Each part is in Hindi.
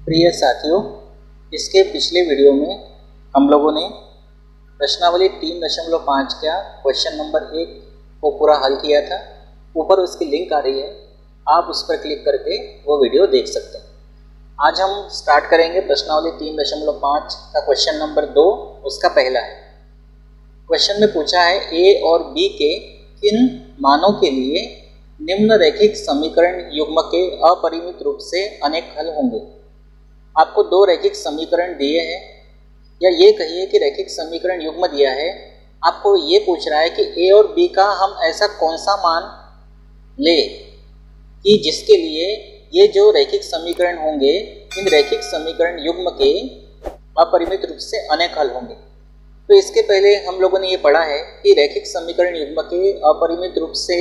प्रिय साथियों, इसके पिछले वीडियो में हम लोगों ने प्रश्नावली 3.5 का क्वेश्चन नंबर 1 को पूरा हल किया था। ऊपर उसकी लिंक आ रही है, आप उस पर क्लिक करके वो वीडियो देख सकते हैं। आज हम स्टार्ट करेंगे प्रश्नावली 3.5 का क्वेश्चन नंबर 2, उसका पहला है। क्वेश्चन में पूछा है ए और बी के किन मानों के लिए निम्न रैखिक समीकरण युग्म के अपरिमित रूप से अनेक हल होंगे। आपको दो रैखिक समीकरण दिए हैं, या ये कहिए कि रैखिक समीकरण युग्म दिया है। आपको ये पूछ रहा है कि ए और बी का हम ऐसा कौन सा मान ले कि जिसके लिए ये जो रैखिक समीकरण होंगे, इन रैखिक समीकरण युग्म के अपरिमित रूप से अनेक हल होंगे। तो इसके पहले हम लोगों ने ये पढ़ा है कि रैखिक समीकरण युग्म के अपरिमित रूप से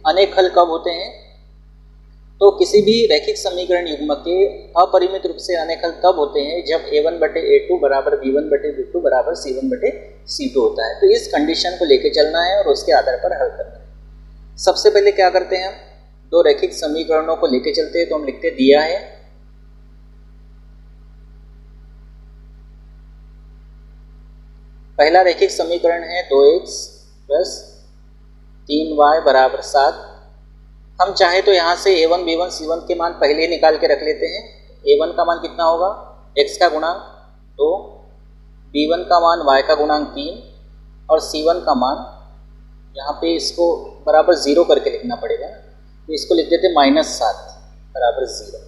अनेक हल कब होते हैं। तो किसी भी रैखिक समीकरण युग्म के अपरिमित रूप से अनेक हल तब होते हैं जब a1/a2 बराबर b1/b2 बराबर c1/c2 होता है। तो इस कंडीशन को लेके चलना है और उसके आधार पर हल करना है। सबसे पहले क्या करते हैं, हम दो रैखिक समीकरणों को लेके चलते हैं। तो हम लिखते दिया है पहला रैखिक समीकरण है 2x + 3y बराबर 7। हम चाहे तो यहाँ से a1 b1 c1 के मान पहले ही निकाल के रख लेते हैं। a1 का मान कितना होगा, x का गुणांक 2, b1 का मान y का गुणांक 3 और c1 का मान यहाँ पे इसको बराबर 0 करके लिखना पड़ेगा। तो इसको लिख देते -7 बराबर 0।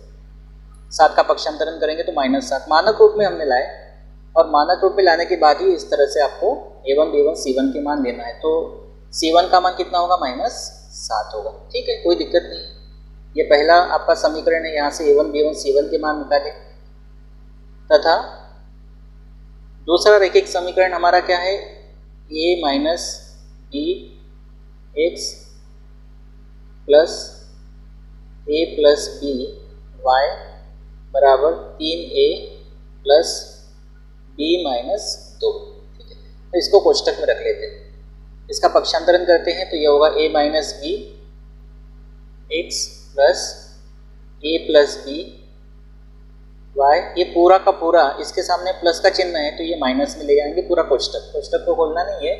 7 का पक्षांतरण करेंगे तो -7 मानक रूप में हमने लाए, और मानक रूप में लाने के बाद ही इस तरह से आपको a1 b1 c1 के मान लेना है। तो c1 का मान कितना होगा, -7 होगा। ठीक है, कोई दिक्कत नहीं। ये पहला आपका समीकरण है, यहाँ से a1 b1 c1 के मान निकाले। तथा दूसरा रैखिक समीकरण हमारा क्या है, a - bx + a + by बराबर 3a + b - 2। ठीक है, तो इसको कोष्टक में रख लेते हैं। इसका पक्षांतरण करते हैं तो यह होगा a - bx + a + b y। ये पूरा का पूरा, इसके सामने प्लस का चिन्ह है तो ये माइनस में ले जाएंगे पूरा कोष्टक। कोष्टक को खोलना नहीं है,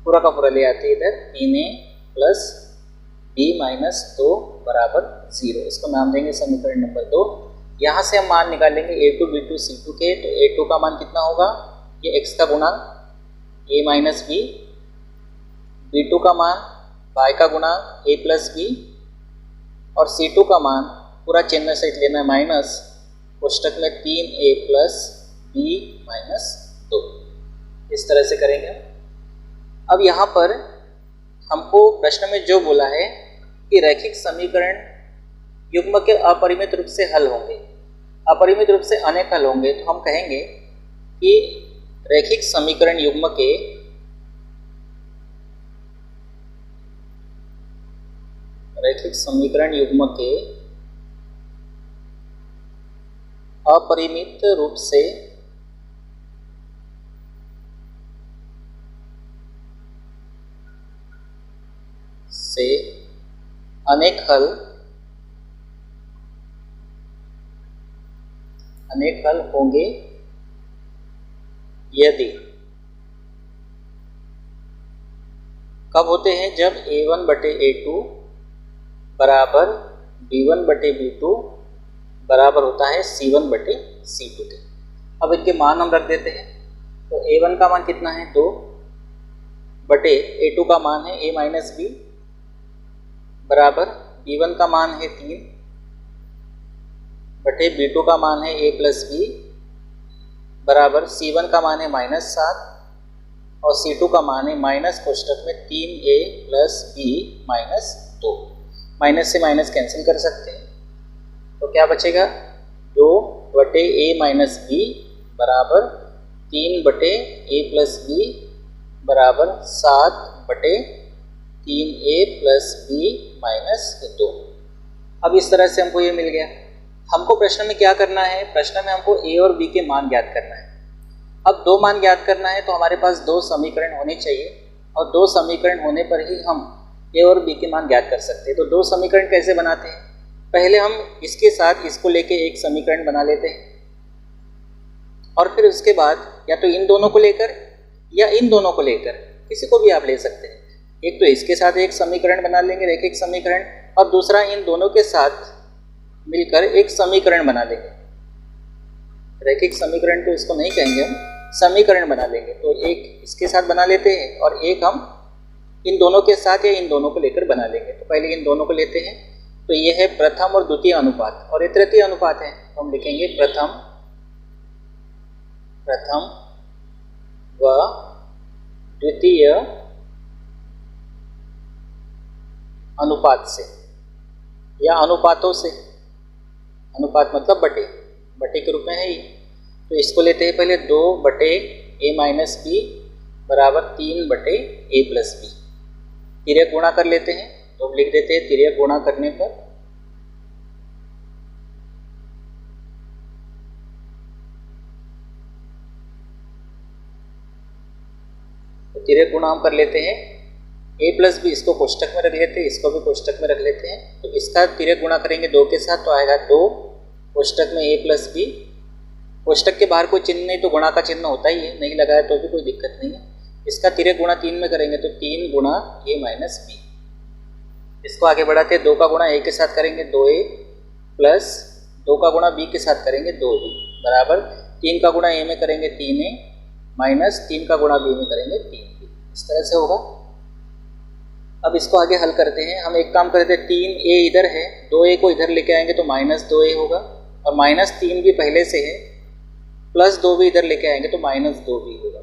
पूरा का पूरा ले आते हैं इधर। 3a + b - 2 बराबर 0। इसको नाम देंगे समीकरण नंबर 2। यहाँ से हम मान निकालेंगे a2 b2 c2 के। तो a2 का मान कितना होगा, ये x का गुणांक a - b, b2 का मान y का गुणांक a + b, और c2 का मान पूरा चिन्ह सहित लेना है माइनस, कोष्टक में 3a + b - 2। इस तरह से करेंगे। अब यहाँ पर हमको प्रश्न में जो बोला है कि रैखिक समीकरण युग्म के अपरिमित रूप से हल होंगे, अपरिमित रूप से अनेक हल होंगे। तो हम कहेंगे कि रैखिक समीकरण युग्म के अपरिमित रूप से अनेक हल होंगे यदि, कब होते हैं, जब a1/a2 बराबर b1/b2 बराबर होता है c1/c2 के। अब इनके मान हम रख देते हैं। तो a1 का मान कितना है, 2 बटे a2 का मान है a - b बराबर b1 का मान है 3 बटे b2 का मान है a + b बराबर c1 का मान है -7 और c2 का मान है माइनस कोष्टक में 3a + b - 2। माइनस से माइनस कैंसिल कर सकते हैं, तो क्या बचेगा, 2 बटे a - b बराबर 3 बटे a + b बराबर 7 बटे 3a + b - 2। अब इस तरह से हमको ये मिल गया। हमको प्रश्न में क्या करना है, प्रश्न में हमको a और b के मान ज्ञात करना है। अब दो मान ज्ञात करना है तो हमारे पास दो समीकरण होने चाहिए, और दो समीकरण होने पर ही हम a और b के मान ज्ञात कर सकते हैं। तो दो समीकरण कैसे बनाते हैं, पहले हम इसके साथ इसको लेके एक समीकरण बना लेते हैं। और फिर उसके बाद या तो इन दोनों को लेकर या इन दोनों को लेकर किसी को भी आप ले सकते हैं। एक तो इसके साथ एक समीकरण बना लेंगे, रैखिक समीकरण, और दूसरा इन दोनों के साथ मिलकर एक समीकरण बना लेंगे। रैखिक समीकरण तो इसको नहीं कहेंगे, हम समीकरण बना लेंगे। तो एक इसके साथ बना लेते हैं और एक हम इन दोनों के साथ या इन दोनों को लेकर बना लेंगे। तो पहले इन दोनों को लेते हैं। तो ये है प्रथम और द्वितीय अनुपात, और ये तृतीय अनुपात है। तो हम लिखेंगे प्रथम व द्वितीय अनुपात से या अनुपातों से। अनुपात मतलब बटे के रूप में है ये। तो इसको लेते हैं पहले 2 बटे a माइनस बी बराबर 3 बटे a प्लस बी। तिर्यक गुणा कर लेते हैं। तो हम लिख देते हैं तिर्यक गुणा करने पर तिर्यक गुणा हम कर लेते हैं a प्लस बी, इसको कोष्टक में रख लेते हैं, इसको भी कोष्टक में रख लेते हैं। तो इसका तिर्यक गुणा करेंगे 2 के साथ, तो आएगा 2 कोष्टक में a प्लस बी। कोष्टक के बाहर कोई चिन्ह नहीं तो गुणा का चिन्ह होता ही है, नहीं लगाया तो भी कोई दिक्कत नहीं है। इसका तिर्यक गुणा 3 में करेंगे तो 3 गुणा a माइनस बी। इसको आगे बढ़ाते हैं, 2 का गुणा a के साथ करेंगे 2a प्लस 2 का गुणा b के साथ करेंगे 2b बराबर 3 का गुणा a में करेंगे 3a माइनस 3 का गुणा b में करेंगे 3b। इस तरह से होगा। अब इसको आगे हल करते हैं। हम एक काम करते हैं, 3a इधर है, 2a को इधर लेके आएंगे तो माइनस 2a होगा, और माइनस 3b पहले से है, प्लस 2b इधर लेके आएंगे तो माइनस 2b होगा,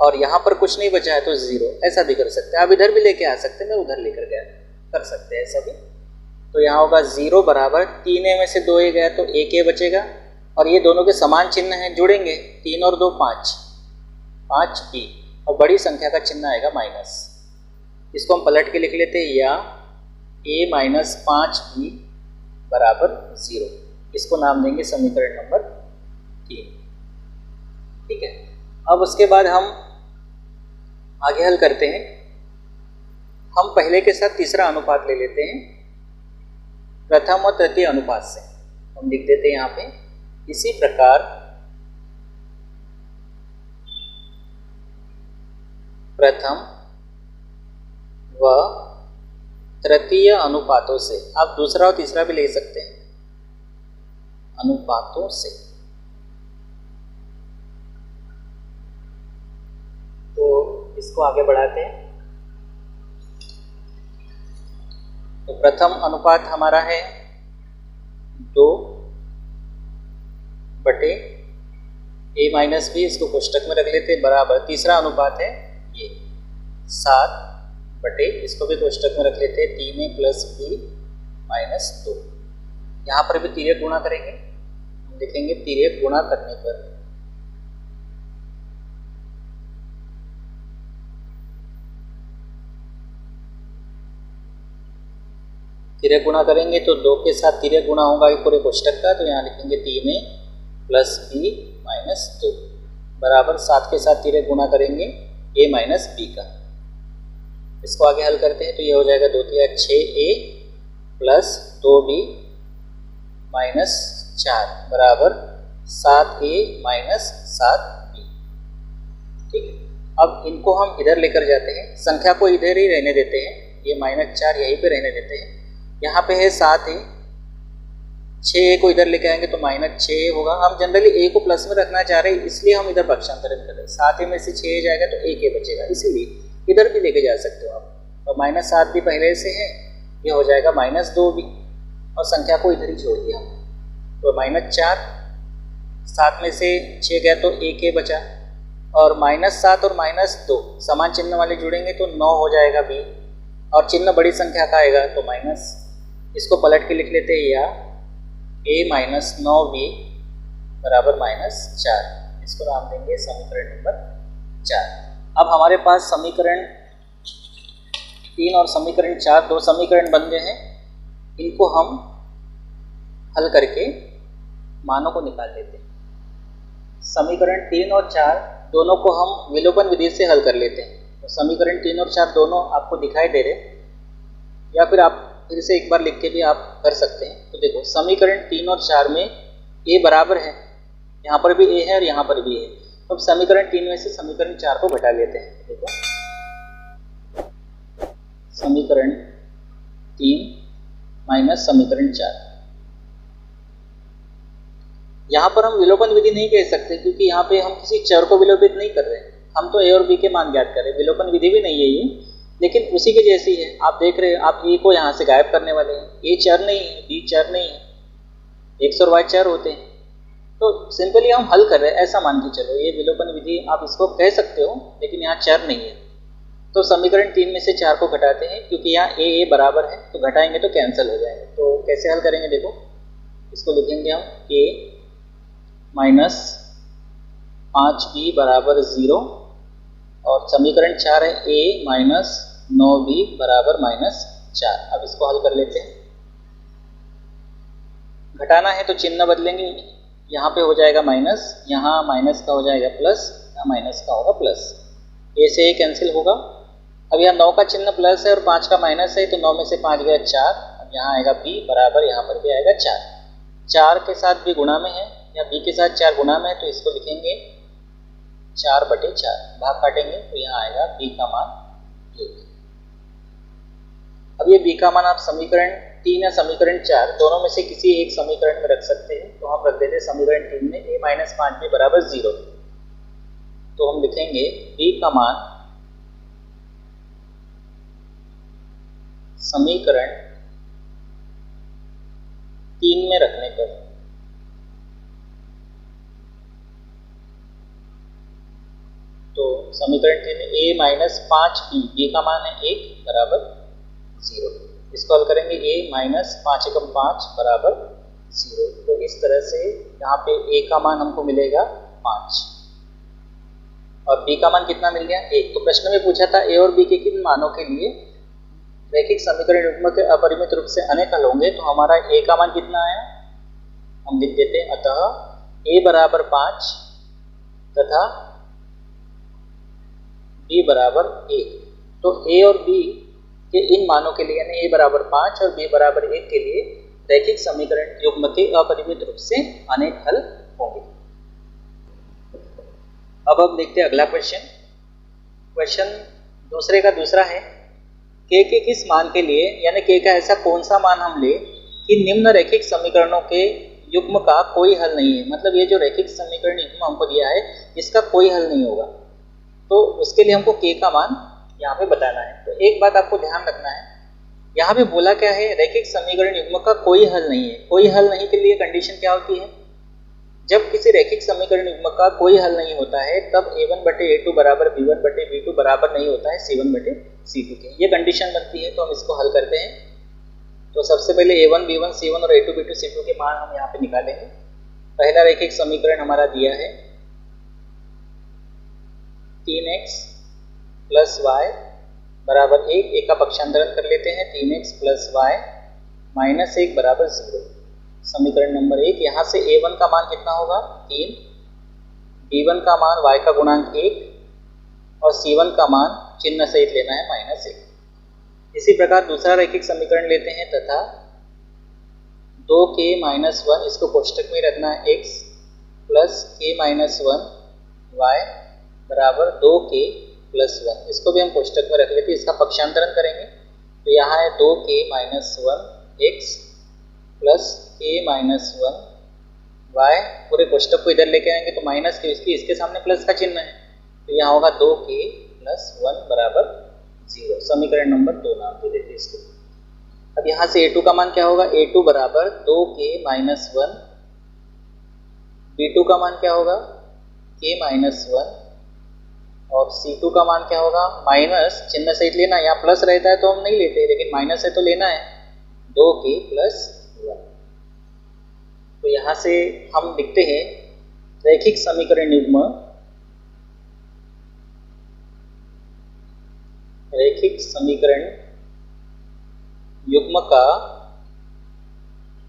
और यहाँ पर कुछ नहीं बचा है तो 0। ऐसा भी कर सकते हैं, आप इधर भी लेके आ सकते हैं, मैं उधर लेकर गया, कर सकते हैं ऐसा भी। तो यहाँ होगा 0 बराबर 3a में से 2a गया तो 1a बचेगा, और ये दोनों के समान चिन्ह हैं, जुड़ेंगे 3 और 2 5, 5b, और बड़ी संख्या का चिन्ह आएगा माइनस। इसको हम पलट के लिख लेते हैं, या a माइनस 5b बराबर 0। इसको नाम देंगे समीकरण नंबर 3। ठीक है। अब उसके बाद हम आगे हल करते हैं। हम पहले के साथ तीसरा अनुपात ले लेते हैं प्रथम और तृतीय अनुपात से। हम लिख देते हैं यहाँ पे, इसी प्रकार प्रथम व तृतीय अनुपातों से, आप दूसरा और तीसरा भी ले सकते हैं, अनुपातों से। तो इसको आगे बढ़ाते हैं। तो प्रथम अनुपात हमारा है 2 बटे a माइनस बी, इसको कोष्टक में रख लेते हैं, बराबर तीसरा अनुपात है ये 7 बटे, इसको भी कोष्टक में रख लेते हैं, 3a प्लस b माइनस 2। यहाँ पर भी तिर्यक गुणा करेंगे। हम लिखेंगे तिर्यक गुणा करने पर तिर्यक गुणा करेंगे तो 2 के साथ तिर्यक गुणा होगा ये पूरे कोष्टक का, तो यहाँ लिखेंगे 3a प्लस b माइनस 2 बराबर 7 के साथ तिर्यक गुणा करेंगे a माइनस b का। इसको आगे हल करते हैं तो ये हो जाएगा 2 तिया 6a प्लस 2b माइनस 4 बराबर 7a माइनस 7b। ठीक है। अब इनको हम इधर लेकर जाते हैं, संख्या को इधर ही रहने देते हैं, ये माइनस 4 यहीं पे रहने देते हैं। यहाँ पे है 7a, 6a को इधर लेके आएंगे तो माइनस 6a होगा। हम जनरली a को प्लस में रखना चाह रहे हैं, इसलिए हम इधर पक्षांतरण कर रहे हैं। 7a में से 6a जाएगा तो 1a बचेगा, इसीलिए इधर भी लेके जा सकते हो आप। और माइनस 7 भी पहले से है, ये हो जाएगा माइनस 2b, और संख्या को इधर ही छोड़ दिया। तो माइनस 4, 7 में से 6 गया तो 1a बचा, और माइनस 7 और माइनस 2 समान चिन्ह वाले जुड़ेंगे तो 9 हो जाएगा b, और चिन्ह बड़ी संख्या का आएगा तो माइनस। इसको पलट के लिख लेते हैं, या a माइनस 9b बराबर माइनस 4। इसको नाम देंगे समीकरण नंबर 4। अब हमारे पास समीकरण 3 और समीकरण 4 दो समीकरण बन गए हैं। इनको हम हल करके मानों को निकाल लेते हैं। समीकरण 3 और 4 दोनों को हम विलोपन विधि से हल कर लेते हैं। तो समीकरण 3 और 4 दोनों आपको दिखाई दे रहे, या फिर आप फिर से एक बार लिख के भी आप कर सकते हैं। तो देखो समीकरण 3 और 4 में a बराबर है यहाँ पर भी ए है और यहाँ पर भी है। तो अब समीकरण 3 में से समीकरण 4 को घटा लेते हैं। देखो समीकरण 3 माइनस समीकरण 4। यहाँ पर हम विलोपन विधि नहीं कह सकते क्योंकि यहाँ पे हम किसी चर को विलोपित नहीं कर रहे हैं, हम तो ए और बी के मान ज्ञात कर रहे हैं। विलोपन विधि भी नहीं है ये, लेकिन उसी के जैसी है। आप देख रहे हैं, आप ए को यहाँ से गायब करने वाले हैं। ए चर नहीं है, बी चर नहीं है, एक्स और वाई चर होते हैं। तो सिंपली हम हल कर रहे हैं ऐसा मान के चलो। ये विलोपन विधि आप इसको कह सकते हो, लेकिन यहाँ चर नहीं है। तो समीकरण 3 में से 4 को घटाते हैं क्योंकि यहाँ ए बराबर है, तो घटाएंगे तो कैंसिल हो जाएंगे। तो कैसे हल करेंगे, देखो इसको लिखेंगे हम ए माइनस 5b बराबर 0 और समीकरण 4 है a माइनस 9b बराबर माइनस 4। अब इसको हल कर लेते हैं। घटाना है तो चिन्ह बदलेंगे, यहाँ पे हो जाएगा माइनस, यहाँ माइनस का हो जाएगा प्लस, यहाँ माइनस का होगा प्लस। ए से ए कैंसिल होगा। अब यहाँ 9 का चिन्ह प्लस है और 5 का माइनस है, तो 9 में से 5 गया 4। अब यहाँ आएगा b बराबर, यहाँ पर भी आएगा 4। 4 के साथ भी गुणा में है या b के साथ 4 गुणा में है, तो इसको लिखेंगे 4/4। भाग काटेंगे तो यहाँ आएगा b का मान 1। अब ये b का मान आप समीकरण 3 या समीकरण 4 दोनों में से किसी एक समीकरण में रख सकते हैं। तो हम रख देते हैं समीकरण 3 में a माइनस 5b बराबर 0। तो हम लिखेंगे b का मान समीकरण 3 में रखने पर तो समीकरण 3 में a माइनस 5b, b का मान है 1 बराबर 0। इसको हल करेंगे a माइनस 5 एकम 5 बराबर 0। तो इस तरह से यहाँ पे a का मान हमको मिलेगा 5 और b का मान कितना मिल गया 1। तो प्रश्न में पूछा था a और b के किन मानों के लिए रैखिक समीकरण युग्म के अपरिमित रूप से अनेक हल होंगे। तो हमारा a का मान कितना आया, हम लिख देते हैं। अतः a बराबर 5 तथा b बराबर 1। तो a और b के इन मानों के लिए यानी a बराबर 5 और b बराबर 1 के लिए रैखिक समीकरण युग्म के अपरिमित रूप से अनेक हल होंगे। अब हम देखते हैं अगला क्वेश्चन। क्वेश्चन दूसरे का दूसरा है, k के किस मान के लिए यानी k का ऐसा कौन सा मान हम ले कि निम्न रैखिक समीकरणों के युग्म का कोई हल नहीं है। मतलब ये जो रैखिक समीकरण युग्म हमको दिया है इसका कोई हल नहीं होगा, तो उसके लिए हमको k का मान यहाँ पे बताना है। तो एक बात आपको ध्यान रखना है, यहाँ पे बोला क्या है, रैखिक समीकरण युग्म का कोई हल नहीं है। कोई हल नहीं के लिए कंडीशन क्या होती है, जब किसी रैखिक समीकरण युग्म का कोई हल नहीं होता है तब a1/a2 बराबर b1/b2 बराबर नहीं होता है c1/c2 के। ये कंडीशन बनती है। तो हम इसको हल करते हैं। तो सबसे पहले a1 b1 c1 और a2 b2 c2 के मान हम यहाँ पे निकालेंगे। पहला रैखिक समीकरण हमारा दिया है 3x प्लस y बराबर 1। एक का पक्षांतरण कर लेते हैं, 3x प्लस y माइनस 1 बराबर 0। समीकरण नंबर 1। यहाँ से a1 का मान कितना होगा 3, b1 का मान y का गुणांक 1 और c1 का मान चिन्ह सहित लेना है -1। इसी प्रकार दूसरा रैखिक समीकरण लेते हैं तथा 2k माइनस 1 इसको कोष्टक में रखना है x plus k minus 1 y बराबर 2k प्लस 1। इसको भी हम कोष्टक में रख लेते हैं। इसका पक्षांतरण करेंगे तो यहाँ है 2k minus 1 x plus k minus 1 y। पूरे कोष्टक को इधर लेके आएंगे तो माइनस के इसके सामने प्लस का चिन्ह है, तो यहाँ होगा 2k प्लस 1 बराबर 0। समीकरण नंबर 2 नाम दे देते हैं इसको। अब यहाँ से a2 का मान क्या होगा, a2 बराबर 2k माइनस 1, b2 का मान क्या होगा k माइनस 1 और c2 का मान क्या होगा माइनस चिन्ह सहित लेना। यहाँ प्लस रहता है तो हम नहीं लेते, लेकिन माइनस है तो लेना है 2k प्लस 1। तो यहाँ से हम लिखते हैं रैखिक समीकरण युग्म का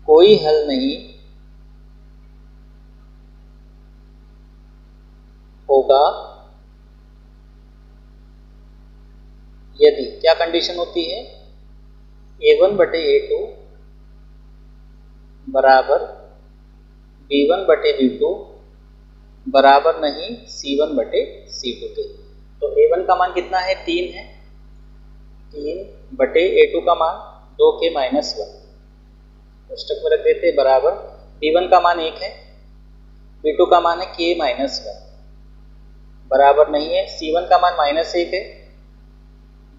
कोई हल नहीं होगा यदि क्या कंडीशन होती है, a1/a2 बराबर b1/b2 बराबर नहीं C1 बटे C2 के। तो A1 का मान कितना है, 3 है, 3 बटे A2 का मान 2K माइनस 1, कोष्टक में रख देते हैं, बराबर B1 का मान 1 है, B2 का मान है K माइनस 1, बराबर नहीं है C1 का मान -1 है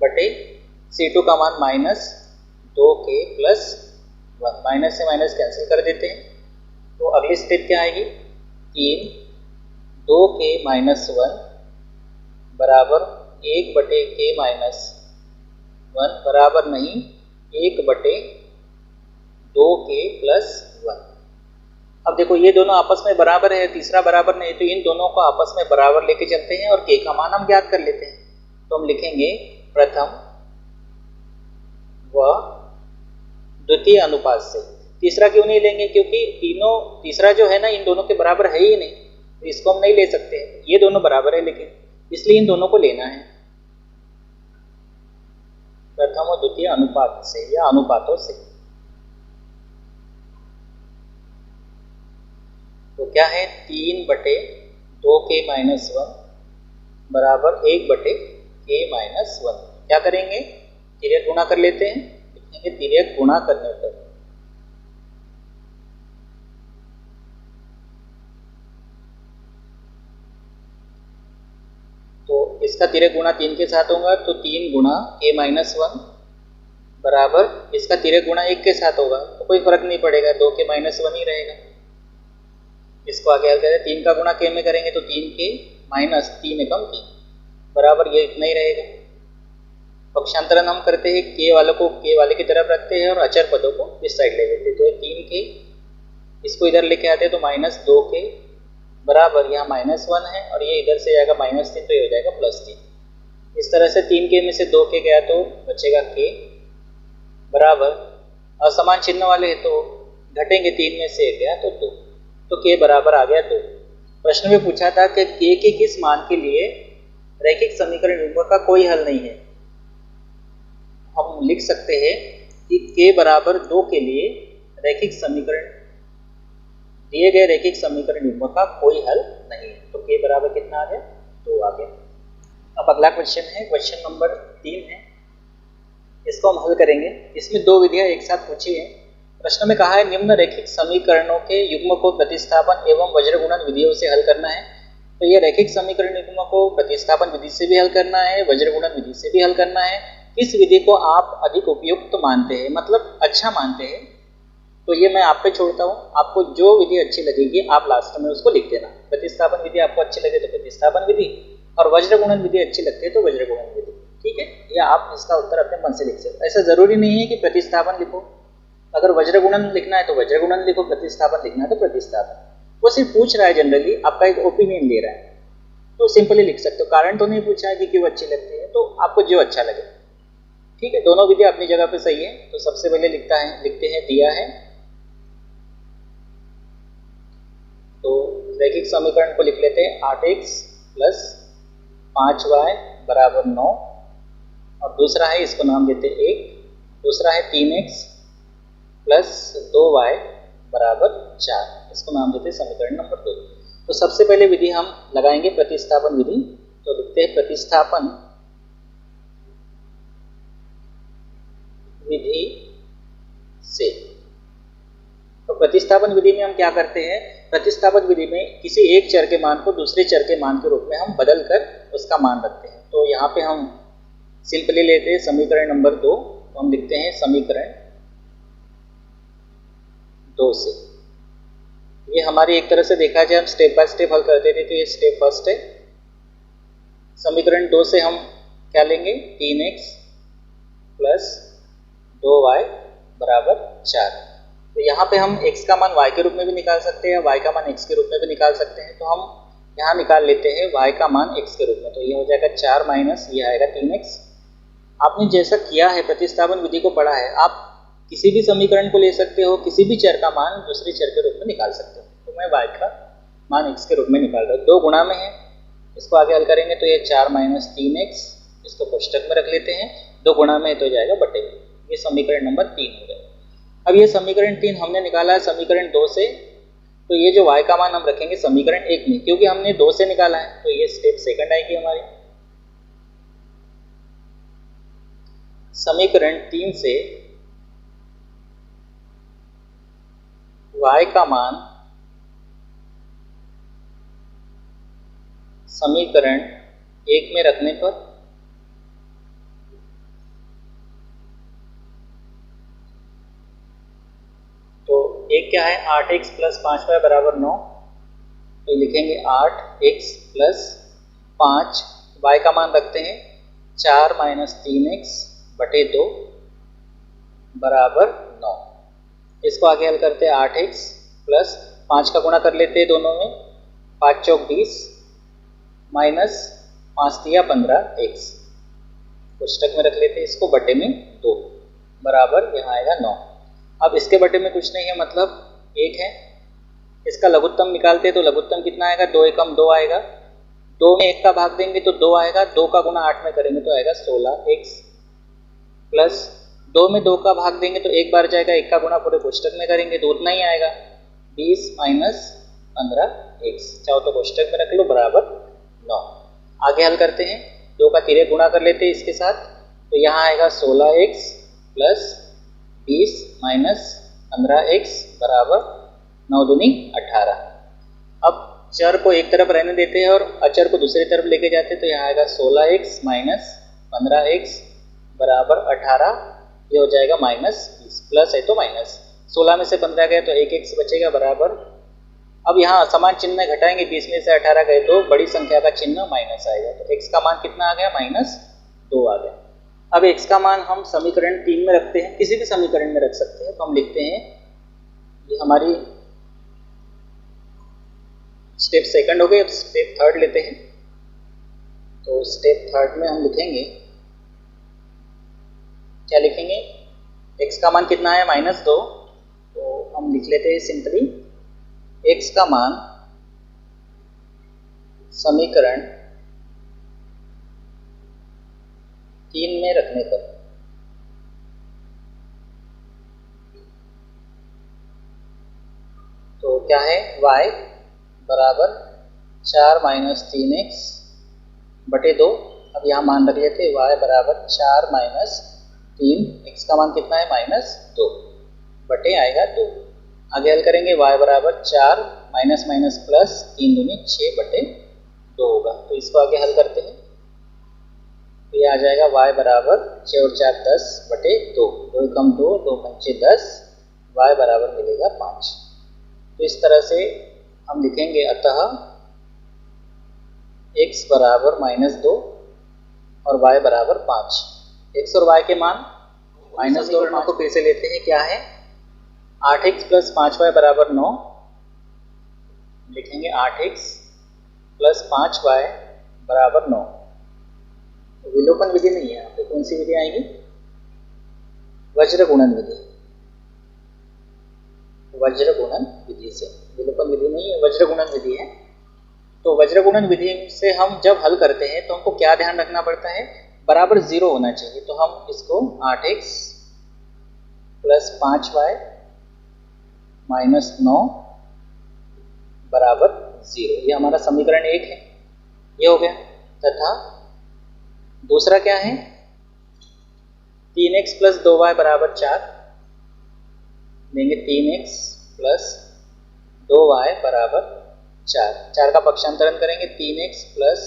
बटे C2 का मान -2K प्लस 1, माइनस से माइनस कैंसिल कर देते हैं। तो अगली स्टेप क्या आएगी, 3 2K माइनस 1 बराबर 1 बटे K माइनस 1 बराबर नहीं 1 बटे 2K प्लस 1। अब देखो ये दोनों आपस में बराबर है, तीसरा बराबर नहीं, तो इन दोनों को आपस में बराबर लेके चलते हैं और K का मान हम ज्ञात कर लेते हैं। तो हम लिखेंगे प्रथम व द्वितीय अनुपात से। तीसरा क्यों नहीं लेंगे, क्योंकि तीसरा जो है ना इन दोनों के बराबर है ही नहीं, तो इसको हम नहीं ले सकते हैं। ये दोनों बराबर है लेकिन, इसलिए इन दोनों को लेना है प्रथम और द्वितीय अनुपात से या अनुपातों से। तो क्या है, 3 बटे 2K माइनस 1 बराबर 1 बटे K माइनस 1। क्या करेंगे, तिर्यक गुणा कर लेते हैं, लिखेंगे तिर्यक गुणा करने पर तो इसका तिर्यक गुणा 3 के साथ होगा, तो 3 गुणा K माइनस 1 बराबर इसका तिर्यक गुणा 1 के साथ होगा, तो कोई फर्क नहीं पड़ेगा, 2K माइनस 1 ही रहेगा। इसको आगे हल करें, 3 का गुणा K में करेंगे तो 3K माइनस 3 एकम 3 बराबर ये इतना ही रहेगा। पक्षांतरण हम करते हैं, K वालों को K वाले की तरफ रखते हैं और अचर पदों को इस साइड ले लेते हैं। तो ये 3K इसको इधर लेके आते हैं तो माइनस 2K बराबर यहाँ -1 है और ये इधर से जाएगा -3, तो ये हो जाएगा +3। इस तरह से 3K में से 2K गया तो बचेगा K बराबर, असमान चिन्ह वाले है तो घटेंगे, 3 में से 1 गया तो 2, तो K बराबर आ गया 2। प्रश्न में पूछा था कि K के किस मान के लिए रैखिक समीकरण युग्म का कोई हल नहीं है। हम लिख सकते हैं कि K बराबर 2 के लिए रैखिक समीकरण, दिए गए रैखिक समीकरण युग्म का कोई हल नहीं है। तो K बराबर कितना आ गया, 2 आ गया। अब अगला क्वेश्चन है, क्वेश्चन नंबर 3 है, इसको हम हल करेंगे। इसमें 2 विधियां एक साथ पूछी है। प्रश्न में कहा है निम्न रैखिक समीकरणों के युग्म को प्रतिस्थापन एवं वज्र गुणन विधियों से हल करना है। तो ये रैखिक समीकरण युग्म को प्रतिस्थापन विधि से भी हल करना है, वज्र गुणन विधि से भी हल करना है। किस विधि को आप अधिक उपयुक्त मानते हैं, मतलब अच्छा मानते हैं, तो ये मैं आप पे छोड़ता हूँ। आपको जो विधि अच्छी लगेगी आप लास्ट में उसको लिख देना। प्रतिस्थापन विधि आपको अच्छी लगे तो प्रतिस्थापन विधि, और वज्र गुणन विधि अच्छी लगती है तो वज्र गुणन विधि, ठीक है। या आप इसका उत्तर अपने मन से लिख सकते। ऐसा जरूरी नहीं है कि प्रतिस्थापन लिखो, अगर वज्र गुणन लिखना है तो वज्र गुणन लिखो, प्रतिस्थापन लिखना है तो प्रतिस्थापन। वो सिर्फ पूछ रहा है, जनरली आपका एक ओपिनियन ले रहा है, तो सिंपली लिख सकते हो। कारण तो नहीं पूछा है कि क्यों अच्छी लगती है, तो आपको जो अच्छा लगे, ठीक है। दोनों विधि अपनी जगह पे सही है। तो सबसे पहले लिखते हैं, दिया है तो रैखिक समीकरण को लिख लेते हैं 8x प्लस 5y बराबर 9, और दूसरा है, इसको नाम देते हैं 1, दूसरा है 3x प्लस 2y बराबर 4, इसको नाम देते हैं समीकरण नंबर 2। तो सबसे पहले विधि हम लगाएंगे प्रतिस्थापन विधि। तो लिखते हैं प्रतिस्थापन विधि से। तो प्रतिस्थापन विधि में हम क्या करते हैं, प्रतिस्थापन विधि में किसी एक चर के मान को दूसरे चर के मान के रूप में हम बदल कर उसका मान रखते हैं। तो यहाँ पे हम सिंपली लेते हैं समीकरण नंबर 2, तो हम लिखते हैं समीकरण 2 से। ये हमारी एक तरह से देखा जाए हम स्टेप बाय स्टेप हल करते थे, तो ये स्टेप फर्स्ट है। समीकरण 2 से हम क्या लेंगे, 3x प्लस 2y बराबर 4। तो यहाँ पे हम x का मान y के रूप में भी निकाल सकते हैं, y का मान x के रूप में भी निकाल सकते हैं। तो हम यहाँ निकाल लेते हैं y का मान x के रूप में, तो ये हो जाएगा 4 माइनस ये आएगा 3x। आपने जैसा किया है प्रतिस्थापन विधि को पढ़ा है, आप किसी भी समीकरण को ले सकते हो, किसी भी चर का मान दूसरे चर के रूप में निकाल सकते हो। तो मैं y का मान x के रूप में निकाल रहा हूँ, 2 गुणा में है, इसको आगे हल करेंगे तो ये 4 माइनस 3x, इसको कोष्टक में रख लेते हैं, 2 गुणा में तो जाएगा बटे में। ये समीकरण नंबर 3 हो गया। अब ये समीकरण 3 हमने निकाला है समीकरण 2 से, तो ये जो y का मान हम रखेंगे समीकरण 1 में, क्योंकि हमने 2 से निकाला है तो ये स्टेप सेकंड आएगी हमारी। समीकरण 3 से y का मान समीकरण 1 में रखने पर तो एक क्या है 8x प्लस 5y बराबर 9, तो लिखेंगे 8x प्लस 5, y का मान रखते हैं 4 माइनस 3x बटे 2 बराबर 9। इसको आगे हल करते हैं 8x प्लस 5 का गुणा कर लेते हैं दोनों में, 5 चौक 20 माइनस 5 तिया 15x, कोष्टक में रख लेते हैं इसको, बटे में 2 बराबर यहाँ आएगा 9। अब इसके बटे में कुछ नहीं है, मतलब 1 है। इसका लघुत्तम निकालते हैं तो लघुत्तम कितना आएगा, 2 एकम 2 आएगा, 2 में 1 का भाग देंगे तो 2 आएगा, 2 का गुणा 8 में करेंगे तो आएगा 16x, प्लस 2 में 2 का भाग देंगे तो 1 बार जाएगा, 1 का गुणा पूरे कोष्टक में करेंगे तो उतना ही आएगा, 20 माइनस 15x, चाहो तो कोष्टक में रख लो, बराबर 9। आगे हल करते हैं, 2 का तिर्यक गुणा कर लेते हैं इसके साथ, तो यहाँ आएगा 16x प्लस 20 माइनस 15x बराबर 9 दूनी 18। अब चर को एक तरफ रहने देते हैं और अचर को दूसरी तरफ लेके जाते हैं, तो यहाँ आएगा 16x माइनस 15x बराबर 18, ये हो जाएगा माइनस 20, प्लस है तो माइनस, 16 में से 15 गए तो 1x बचेगा बराबर। अब यहाँ असमान चिन्ह घटाएंगे, 20 में से 18 गए तो बड़ी संख्या का चिन्ह माइनस आएगा, तो x का मान कितना आ गया, माइनस 2 आ गया। अब x का मान हम समीकरण 3 में रखते हैं, किसी भी समीकरण में रख सकते हैं, तो हम लिखते हैं, ये हमारी स्टेप सेकंड हो गई। अब स्टेप थर्ड लेते हैं, तो स्टेप थर्ड में हम लिखेंगे, क्या लिखेंगे, x का मान कितना है, -2, तो हम लिख लेते हैं सिंपली x का मान समीकरण 3 में रखने पर तो क्या है, y बराबर 4 माइनस 3x बटे 2। अब यहाँ मान रख लेते y बराबर 4 माइनस 3, x का मान कितना है, -2 बटे आएगा 2। आगे हल करेंगे, y बराबर 4 माइनस माइनस प्लस 3 दूनी 6 बटे 2 होगा, तो इसको आगे हल करते हैं, तो ये आ जाएगा y बराबर 6 और 4 10 बटे 2, 2 एकम 2, 2 पंचे 10, y बराबर मिलेगा 5। तो इस तरह से हम लिखेंगे, अतः x बराबर -2 और y बराबर 5। x और y के मान -2 और 9 को फिर से लेते हैं, क्या है, 8x प्लस 5y बराबर 9, लिखेंगे 8x प्लस 5y बराबर 9। विलोपन विधि नहीं है, यहाँ पे कौन सी विधि आएगी, वज्र गुणन विधि, वज्र गुणन विधि से, विलोपन विधि नहीं है, वज्र गुणन विधि है। तो वज्र गुणन विधि से हम जब हल करते हैं तो हमको क्या ध्यान रखना पड़ता है, बराबर 0 होना चाहिए, तो हम इसको 8x प्लस 5y माइनस 9 बराबर 0, ये हमारा समीकरण 1 है, ये हो गया। तथा दूसरा क्या है, 3x प्लस 2y बराबर 4, लेंगे 3x प्लस 2y बराबर 4, 4 का पक्षांतरण करेंगे, 3x प्लस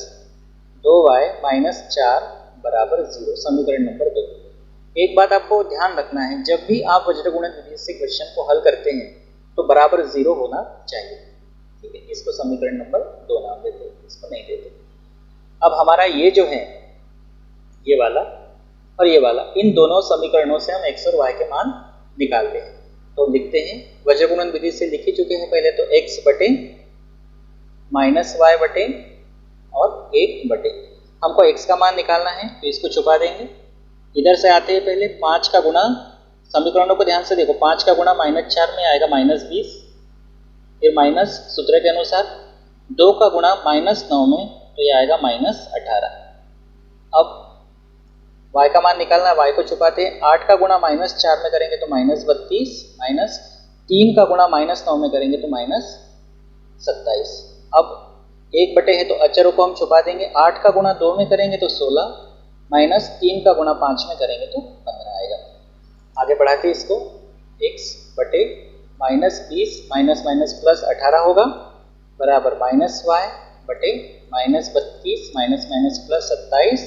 2y माइनस 4 बराबर 0, समीकरण नंबर 2। एक बात आपको ध्यान रखना है, जब भी आप वज्र गुणन विधि से क्वेश्चन को हल करते हैं तो बराबर 0 होना चाहिए, ठीक है। इसको समीकरण नंबर 2 नाम देते हैं, इसको नहीं देते। अब हमारा ये जो है, ये वाला और ये वाला, इन दोनों समीकरणों से हम x और y के मान निकालते हैं। तो लिखते हैं, वज्र गुणन विधि से लिख ही चुके हैं पहले, तो x बटे माइनस y बटे और 1 बटे, हमको x का मान निकालना है तो इसको छुपा देंगे। इधर से आते हैं पहले 5 का गुणा, समीकरणों को ध्यान से देखो, 5 का गुणा -4 में आएगा -20, फिर माइनस सूत्र के अनुसार 2 का गुणा -9 में, तो ये आएगा -18। अब y का मान निकालना है, y को छुपाते हैं, 8 का गुणा -4 में करेंगे तो -32, माइनस 3 का गुणा -9 में करेंगे तो 27। अब 1 बटे है तो अचरों को हम छुपा देंगे। 8 का गुणा 2 में करेंगे तो 16 माइनस 3 का गुणा 5 में करेंगे तो 15 आएगा। आगे बढ़ाते इसको, x बटे माइनस 20 माइनस माइनस प्लस 18 होगा बराबर माइनस y बटे माइनस 32 माइनस माइनस प्लस 27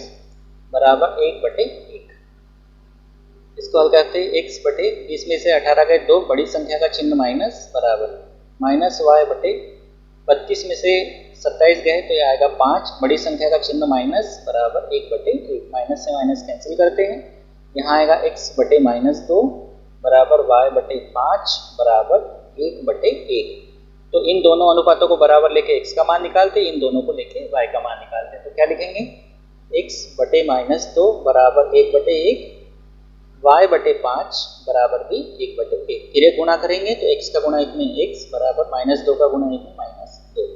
बराबर 1 बटे 1। इसको हल करते हैं, x बटे 20 में से 18 गए 2, बड़ी संख्या का चिन्ह माइनस बराबर माइनस y बटे 32 में से 27 गए तो ये आएगा 5, बड़ी संख्या का चिन्ह माइनस बराबर 1 बटे 1। माइनस से माइनस कैंसिल करते हैं, यहाँ आएगा x बटे माइनस 2 बराबर y बटे 5 बराबर 1 बटे 1। तो इन दोनों अनुपातों को बराबर लेके x का मान निकालते, इन दोनों को लेके y का मान निकालते हैं। तो क्या लिखेंगे, x बटे माइनस 2 बराबर 1 बटे 1, y बटे 5 बराबर भी 1 बटे 1। फिर गुणा करेंगे तो x का गुणा 1 में x बराबर माइनस 2 का गुणा 1 में माइनस 2,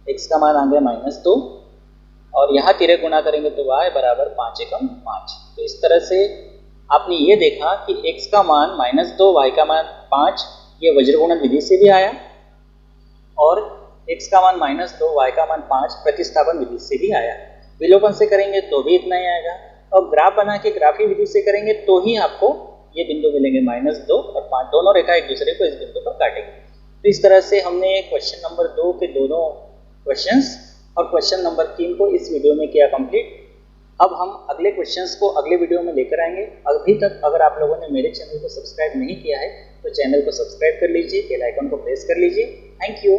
x का मान आ गया माइनस 2 और यहाँ तिरे गुणा करेंगे तो y बराबर 5 एकम 5। तो इस तरह से आपने ये देखा कि x का मान माइनस 2, y का मान 5, ये वज्रगुणन विधि से भी आया और x का मान माइनस 2, y का मान 5 प्रतिस्थापन विधि से भी आया। विलोपन से करेंगे तो भी इतना ही आएगा और ग्राफ बना के ग्राफी विधि से करेंगे तो ही आपको ये बिंदु मिलेंगे माइनस 2 और 5, दोनों रेखा एक दूसरे को इस बिंदु पर काटेंगे। तो इस तरह से हमने क्वेश्चन नंबर 2 के दोनों क्वेश्चंस और क्वेश्चन नंबर 3 को इस वीडियो में किया कंप्लीट। अब हम अगले क्वेश्चंस को अगले वीडियो में लेकर आएंगे। अभी तक अगर आप लोगों ने मेरे चैनल को सब्सक्राइब नहीं किया है तो चैनल को सब्सक्राइब कर लीजिए, बेल आइकन को प्रेस कर लीजिए। Thank you.